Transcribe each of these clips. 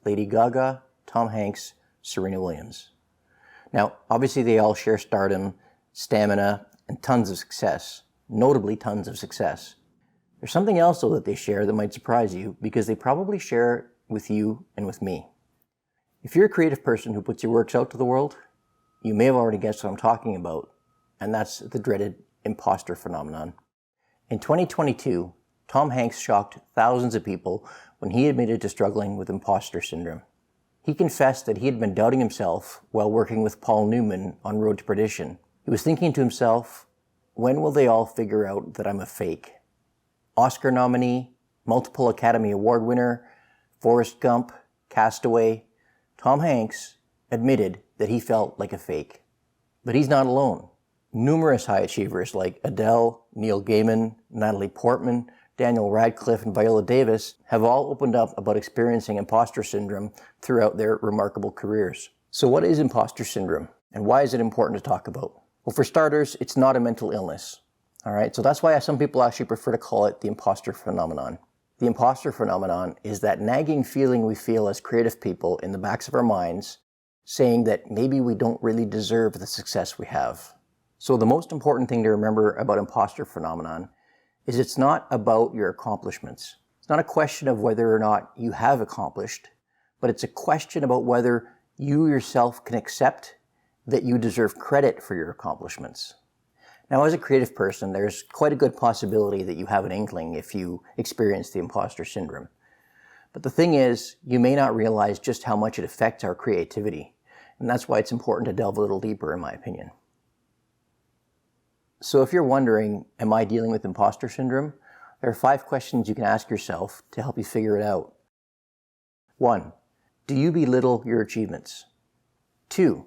Lady Gaga, Tom Hanks, Serena Williams. Now, obviously they all share stardom, stamina, and tons of success, notably tons of success. There's something else though that they share that might surprise you because they probably share it with you and with me. If you're a creative person who puts your works out to the world, you may have already guessed what I'm talking about, and that's the dreaded imposter phenomenon. In 2022, Tom Hanks shocked thousands of people when he admitted to struggling with imposter syndrome. He confessed that he had been doubting himself while working with Paul Newman on Road to Perdition. He was thinking to himself, when will they all figure out that I'm a fake? Oscar nominee, multiple Academy Award winner, Forrest Gump, Castaway, Tom Hanks admitted that he felt like a fake. But he's not alone. Numerous high achievers like Adele, Neil Gaiman, Natalie Portman, Daniel Radcliffe, and Viola Davis have all opened up about experiencing imposter syndrome throughout their remarkable careers. So what is imposter syndrome, and why is it important to talk about? Well, for starters, it's not a mental illness. All right, so that's why some people actually prefer to call it the imposter phenomenon. The imposter phenomenon is that nagging feeling we feel as creative people in the backs of our minds, saying that maybe we don't really deserve the success we have. So the most important thing to remember about imposter phenomenon is it's not about your accomplishments. It's not a question of whether or not you have accomplished, but it's a question about whether you yourself can accept that you deserve credit for your accomplishments. Now, as a creative person, there's quite a good possibility that you have an inkling if you experience the imposter syndrome. But the thing is, you may not realize just how much it affects our creativity. And that's why it's important to delve a little deeper, in my opinion. So if you're wondering, am I dealing with imposter syndrome? There are 5 questions you can ask yourself to help you figure it out. 1. Do you belittle your achievements? 2.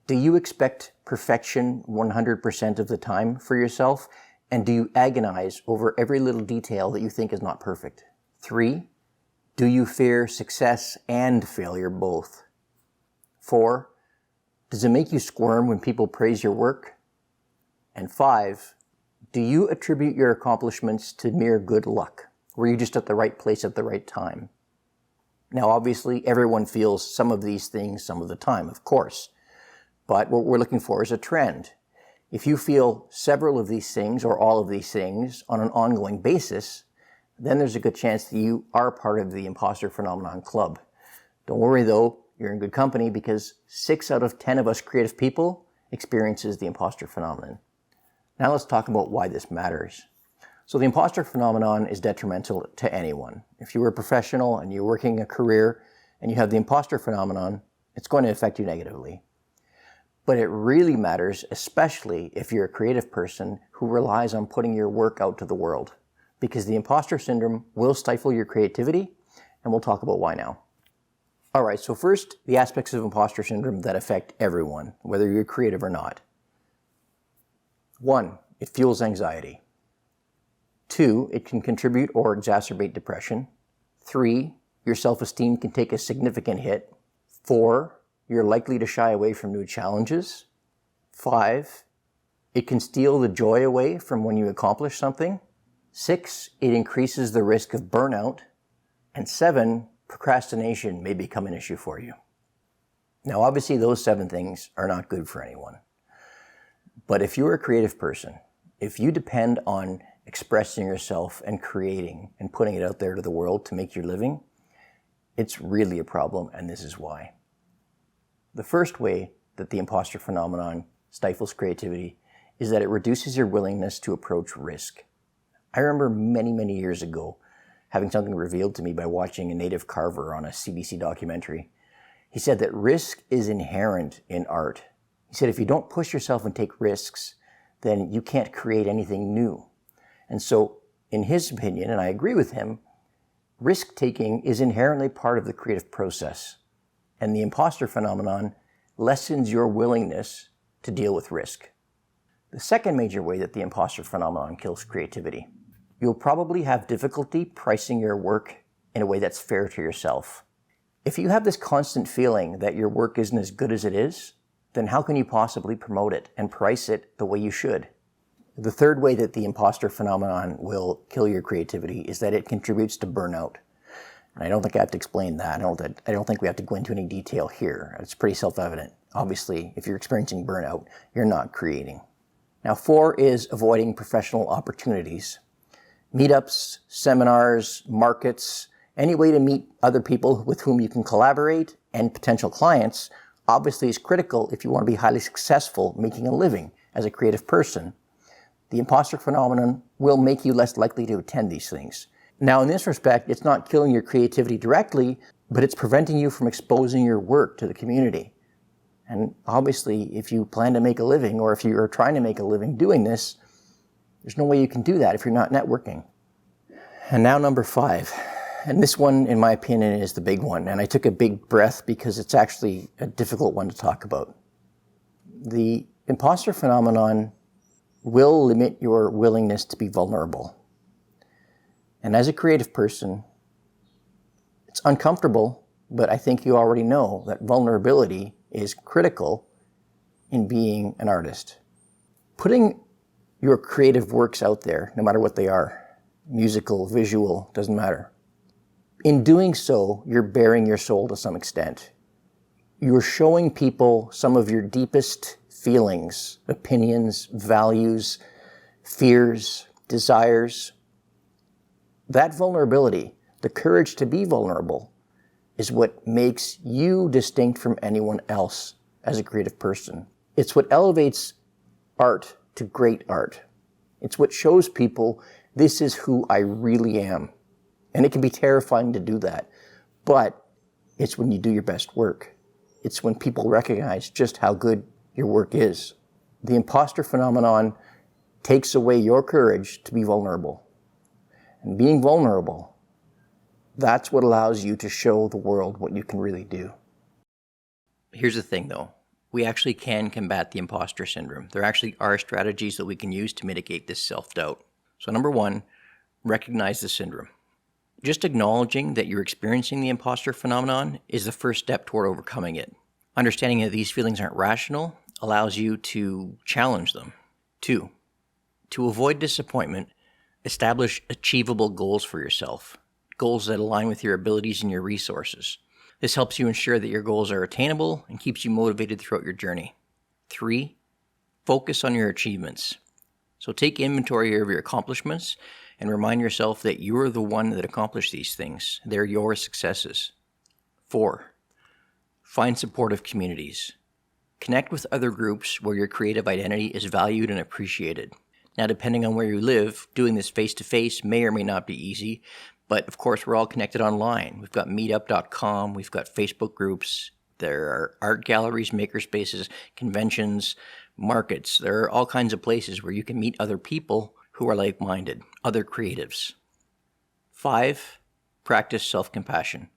Do you expect perfection 100% of the time for yourself? And do you agonize over every little detail that you think is not perfect? 3. Do you fear success and failure both? 4. Does it make you squirm when people praise your work? And 5, do you attribute your accomplishments to mere good luck? Were you just at the right place at the right time? Now, obviously, everyone feels some of these things some of the time, of course. But what we're looking for is a trend. If you feel several of these things or all of these things on an ongoing basis, then there's a good chance that you are part of the imposter phenomenon club. Don't worry though, you're in good company because 6 out of 10 of us creative people experiences the imposter phenomenon. Now let's talk about why this matters. So the imposter phenomenon is detrimental to anyone. If you're a professional and you're working a career and you have the imposter phenomenon, it's going to affect you negatively. But it really matters, especially if you're a creative person who relies on putting your work out to the world, because the imposter syndrome will stifle your creativity, and we'll talk about why now. All right, so first, the aspects of imposter syndrome that affect everyone, whether you're creative or not. 1, it fuels anxiety. 2, it can contribute or exacerbate depression. 3, your self-esteem can take a significant hit. 4, you're likely to shy away from new challenges. 5, it can steal the joy away from when you accomplish something. 6, it increases the risk of burnout. And 7, procrastination may become an issue for you. Now, obviously, those 7 things are not good for anyone. But if you're a creative person, if you depend on expressing yourself and creating and putting it out there to the world to make your living, it's really a problem, and this is why. The first way that the imposter phenomenon stifles creativity is that it reduces your willingness to approach risk. I remember many years ago having something revealed to me by watching a native carver on a CBC documentary. He said that risk is inherent in art. He said if you don't push yourself and take risks, then you can't create anything new. And so, in his opinion, and I agree with him, risk-taking is inherently part of the creative process. And the imposter phenomenon lessens your willingness to deal with risk. The second major way that the imposter phenomenon kills creativity. You'll probably have difficulty pricing your work in a way that's fair to yourself. If you have this constant feeling that your work isn't as good as it is, then how can you possibly promote it and price it the way you should? The third way that the imposter phenomenon will kill your creativity is that it contributes to burnout. And I don't think I have to explain that. I don't think we have to go into any detail here. It's pretty self-evident. Obviously, if you're experiencing burnout, you're not creating. Now, 4 is avoiding professional opportunities. Meetups, seminars, markets, any way to meet other people with whom you can collaborate and potential clients obviously is critical if you want to be highly successful making a living as a creative person. The imposter phenomenon will make you less likely to attend these things. Now, in this respect, it's not killing your creativity directly, but it's preventing you from exposing your work to the community. And obviously, if you plan to make a living, or if you are trying to make a living doing this, there's no way you can do that if you're not networking. And now number 5. And this one, in my opinion, is the big one. And I took a big breath because it's actually a difficult one to talk about. The imposter phenomenon will limit your willingness to be vulnerable. And as a creative person, it's uncomfortable, but I think you already know that vulnerability is critical in being an artist. Putting your creative works out there, no matter what they are, musical, visual, doesn't matter. In doing so, you're bearing your soul to some extent. You're showing people some of your deepest feelings, opinions, values, fears, desires. That vulnerability, the courage to be vulnerable, is what makes you distinct from anyone else as a creative person. It's what elevates art to great art. It's what shows people this is who I really am. And it can be terrifying to do that, but it's when you do your best work. It's when people recognize just how good your work is. The imposter phenomenon takes away your courage to be vulnerable. And being vulnerable, that's what allows you to show the world what you can really do. Here's the thing though, we actually can combat the imposter syndrome. There actually are strategies that we can use to mitigate this self-doubt. So number 1, recognize the syndrome. Just acknowledging that you're experiencing the imposter phenomenon is the first step toward overcoming it. Understanding that these feelings aren't rational allows you to challenge them. 2, to avoid disappointment, establish achievable goals for yourself, goals that align with your abilities and your resources. This helps you ensure that your goals are attainable and keeps you motivated throughout your journey. 3, focus on your achievements. So take inventory of your accomplishments and remind yourself that you're the one that accomplished these things. They're your successes. 4, find supportive communities. Connect with other groups where your creative identity is valued and appreciated. Now, depending on where you live, doing this face-to-face may or may not be easy, but of course, we're all connected online. We've got meetup.com, we've got Facebook groups, there are art galleries, makerspaces, conventions, markets. There are all kinds of places where you can meet other people who are like-minded, other creatives. 5, practice self-compassion.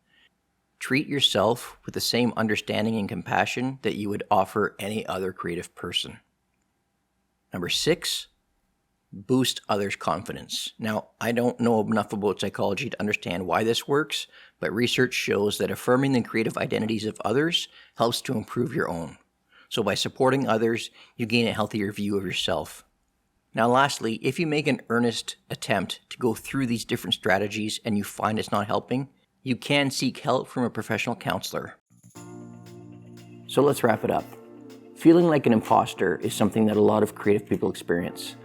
Treat yourself with the same understanding and compassion that you would offer any other creative person. Number 6, boost others' confidence. Now, I don't know enough about psychology to understand why this works, but research shows that affirming the creative identities of others helps to improve your own. So by supporting others, you gain a healthier view of yourself. Now lastly, if you make an earnest attempt to go through these different strategies and you find it's not helping, you can seek help from a professional counselor. So let's wrap it up. Feeling like an imposter is something that a lot of creative people experience.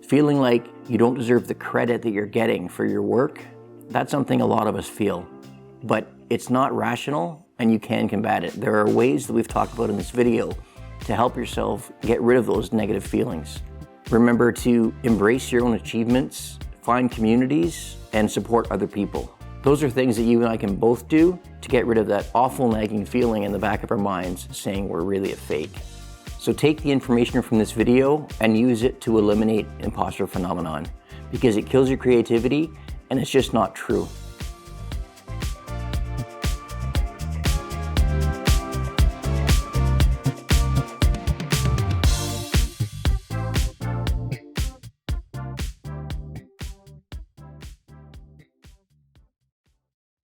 Feeling like you don't deserve the credit that you're getting for your work, that's something a lot of us feel. But it's not rational and you can combat it. There are ways that we've talked about in this video to help yourself get rid of those negative feelings. Remember to embrace your own achievements, find communities, and support other people. Those are things that you and I can both do to get rid of that awful nagging feeling in the back of our minds saying we're really a fake. So take the information from this video and use it to eliminate imposter phenomenon because it kills your creativity and it's just not true.